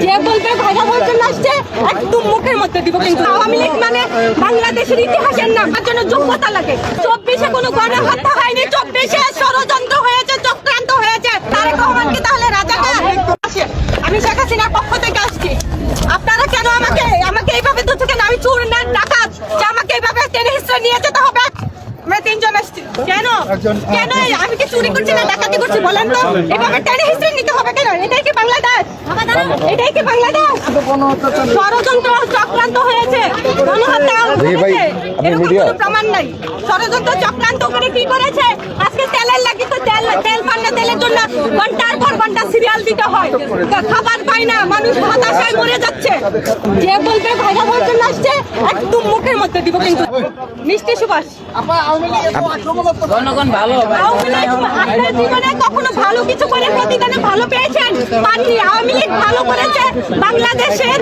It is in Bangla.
যে বলবে ভাইরা ভোজন আসছে একদম মুখের মধ্যে দিব। কিন্তু আওয়ামী লীগ মানে বাংলাদেশের ইতিহাসের নাম, তার জন্য যোগ্যতা লাগে। 24-এ কোনো গণহত্যা হয়নি, 24-এ ষড়যন্ত্র হয়েছে, চক্রান্ত হয়েছে। তারেক রহমানকে তাহলে রাজাকার? আমি শেখ হাসিনার পক্ষ থেকে আসছি। আপনারা কেন আমাকে এইভাবে দূর থেকে আমি চোর না ডাকাত যে আমাকে এইভাবে টেনে হিস্ট্রি নিয়ে যেতে হবে? আমরা তিনজন আসছি। কেন কেন আমি কি চুরি করছি না ডাকাতি করছি বলেন তো? এভাবে টেনে হিস্ট্রি নিতে হবে কেন? এটাই কি বাংলাদেশ? এটাই কি বাংলাদেশ? ষড়যন্ত্র চক্রান্ত হয়েছে, গণহত্যা হয়েছে, এরকম কোনো প্রমাণ নাই। ষড়যন্ত্র চক্রান্ত করে কি করেছে? আজকে তেলের লাগি তো তেল পান্না তেলের জন্য ঘন্টার পর ঘন্টা সিরিয়াল দিতে হয়, খাবার পায় না, মানুষ হতাশায় মরে যাচ্ছে। যে বলবে ভাইরা ভোজন আসছে একদম মুখের মধ্যে দিব। কিন্তু মিষ্টি সুভাষ, জনগণ ভালো আপনার জীবনে কখনো ভালো কিছু করে প্রতিদানে ভালো পেয়েছেন? পাননি। আওয়ামী লীগ ভালো করেছে বাংলাদেশের